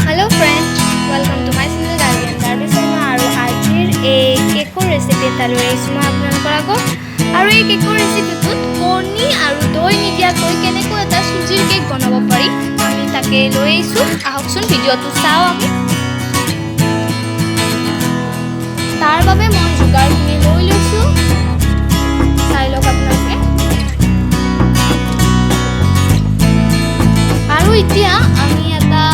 Hello friends, welcome to my channel Darby Sharma আৰু আজিৰ এই কেকৰ ৰেচিপি এটা লৈ আহিছোঁ মই আপোনালোকৰ আগত আৰু এই কেকৰ ৰেচিপিটোত কণী আৰু দৈ নিদিয়াকৈ কেনেকৈ এটা চুজিৰ কেক বনাব পাৰি আমি তাকে লৈ আহিছোঁ আহকচোন ভিডিঅ'টো চাওঁ আমি তাৰ বাবে মই যোগাৰখিনি লৈ লৈছোঁ চাই লওক আপোনালোকে আৰু এতিয়া আমি এটা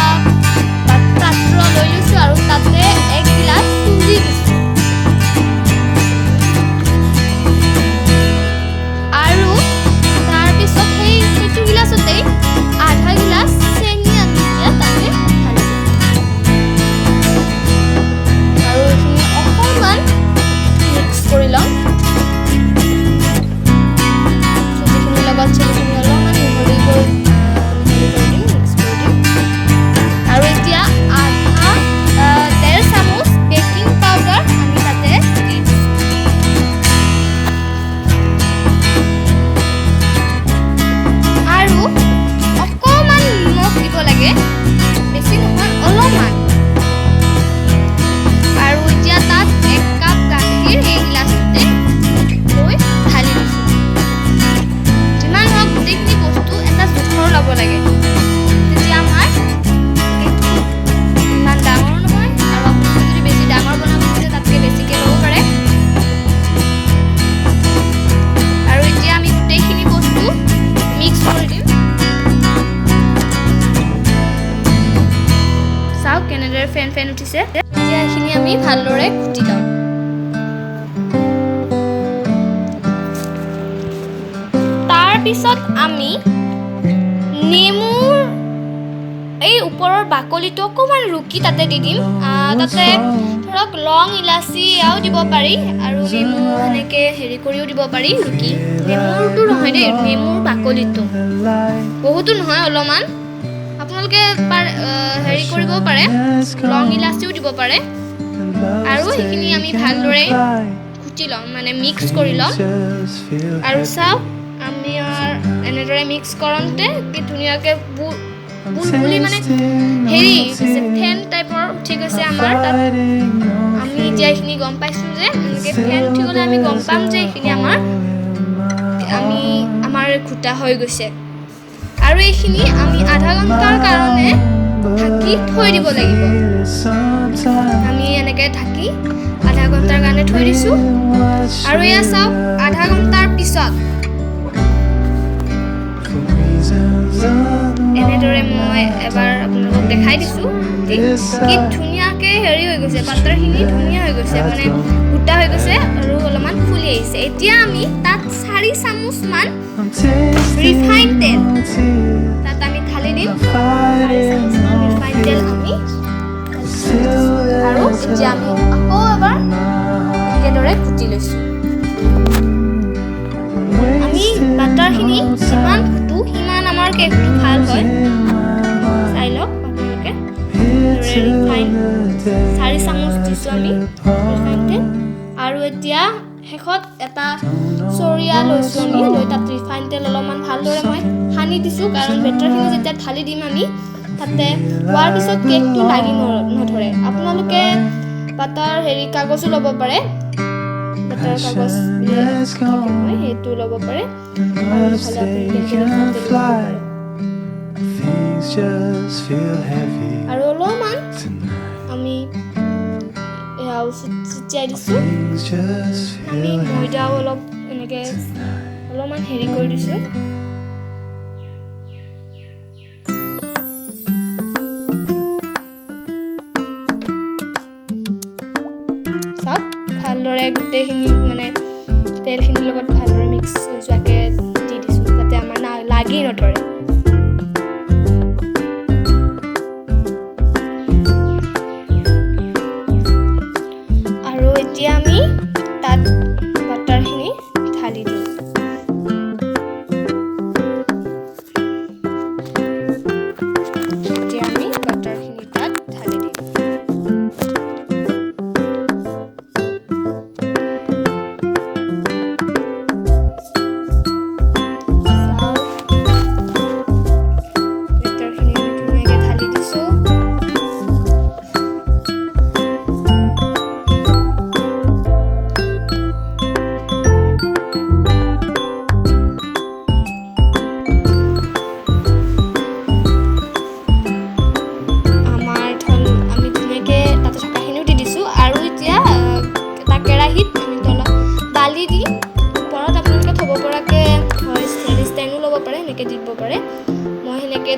পাত্ৰ লৈ লৈছোঁ আৰু তাতে 1 গিলাচ চুজি দিছোঁ আৰু তাৰ পিছত সেইটো গিলাচতে আধা গিলাচ চেনি আমি তাতে ঢালি আৰু এইখিনি অকণমান মিক্স কৰি ল'ম চুজিখিনিৰ লগত চেনিখিনি অলপমান মিহলি কৰি ফেন উঠিছে এতিয়া এইখিনি আমি ভালদৰে কুটি লওঁ তাৰ পিছত আমি নেমুৰ এই ওপৰৰ বাকলিটো অকণমান ৰুকি তাতে দি দিম তাতে ধৰক লং ইলাচি আও দিব পাৰি আৰু নেমু এনেকৈ হেৰি কৰিও দিব পাৰি ৰুকি নেমুৰটো নহয় দেই নেমুৰ বাকলিটো বহুতো নহয় অলপমান আপোনালোকে হেৰি কৰিব পাৰে লং ইলাচিও দিব পাৰে আৰু সেইখিনি আমি ভালদৰে কুটি ল'ম মানে মিক্স কৰি ল'ম আৰু চাওক আমি এনেদৰে মিক্স কৰোঁতে কি ধুনীয়াকৈ বুলবুলি মানে হেৰি ফেন টাইপৰ উঠি গৈছে আমাৰ তাত আমি এতিয়া এইখিনি গম পাইছোঁ যে এনেকৈ ফেন উঠি গ'লে আমি গম পাম যে এইখিনি আমাৰ ঘোটা হৈ গৈছে আৰু এইখিনি আমি আধা ঘণ্টাৰ কাৰণে ঢাকি থৈ দিব লাগিব আমি এনেকৈ ঢাকি আধা ঘণ্টাৰ কাৰণে থৈ দিছোঁ আৰু এয়া চাওক আধা ঘণ্টাৰ পিছত এনেদৰে মই এবাৰ আপোনালোকক দেখাই দিছোঁ কি ধুনীয়াকৈ হেৰি হৈ গৈছে বাটাৰখিনি ধুনীয়া হৈ গৈছে মানে গোটা হৈ গৈছে আৰু অলপমান ফুলি আহিছে এতিয়া আমি তাত 4 চামুচমান ৰিফাইন তেল তাত আমি ঢালি দিম 4 চামুচমান ৰিফাইন তেল আমি আৰু এতিয়া আমি আকৌ এবাৰ এনেদৰে কুটি লৈছোঁ আমি বাটাৰখিনি যিমান কুটো সিমান আমাৰ কেকটো ভাল হয় চাই লওক আপোনালোকে ৰিফাইন 4 চামুচ দিছোঁ আমি ৰিফাইন তেল আৰু এতিয়া শেষত এটা চৰিয়া লৈছোঁ আমি লৈ তাত ৰিফাইন তেল অলপমান ভালদৰে মই সানি দিছোঁ কাৰণ বেটাৰখিনি যেতিয়া ঢালি দিম আমি তাতে হোৱাৰ পিছত কেকটো লাগি নধৰে আপোনালোকে বাটাৰ হেৰি কাগজো ল'ব পাৰে বাটাৰ কাগজ সেইটো ল'ব পাৰে আৰু অলপমান আমি এয়াও চিটিয়াই দিছোঁ আমি ময়দাও অলপ এনেকৈ অলপমান হেৰি কৰি দিছোঁ চাওক ভালদৰে গোটেইখিনি মানে তেলখিনিৰ লগত ভালদৰে মিক্স হৈ যোৱাকৈ দি দিছোঁ যাতে আমাৰ লাগি নধৰে আৰু এতিয়া আমি তাত বাটাৰখিনি ঢালি দিম এতিয়া আমি বাটাৰখিনি তাত ঢালি দিম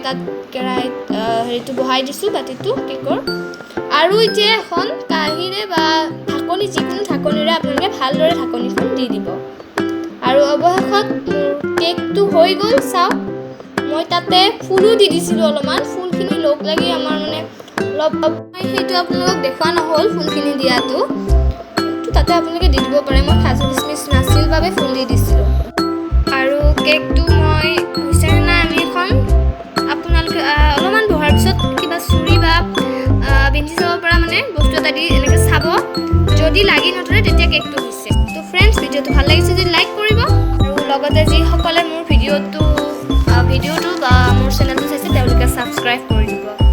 তাত কেৰাহীত হেৰিটো বহাই দিছোঁ বাতিটো কেকৰ আৰু এতিয়া এখন কাঁহীৰে বা ঢাকনি যিকোনো ঢাকনিৰে আপোনালোকে ভালদৰে ঢাকনিখন দি দিব আৰু অৱশেষত মোৰ কেকটো হৈ গ'ল চাওক মই তাতে ফুলো দি দিছিলোঁ অলপমান ফুলখিনি লগ লাগি আমাৰ মানে অলপ সেইটো আপোনালোকক দেখুওৱা নহ'ল ফুলখিনি দিয়াটো কিন্তু তাতে আপোনালোকে দি দিব পাৰে মই কাজু কিচমিচ নাছিল বাবে ফুল দি দিছিলোঁ আৰু কেকটো মই হৈছে নাই আমি এখন আপোনালোকে অলপমান বহাৰ পিছত কিবা চুৰি বা বিন্ধি চাব পৰা মানে বস্তু এটা দি এনেকৈ চাব যদি লাগি নধৰে তেতিয়া কেকটো হৈছে তো ফ্ৰেণ্ডছ ভিডিঅ'টো ভাল লাগিছে যদি লাইক কৰিব আৰু লগতে যিসকলে মোৰ ভিডিঅ'টো বা মোৰ চেনেলটো চাইছে তেওঁলোকে ছাবস্ক্ৰাইব কৰি দিব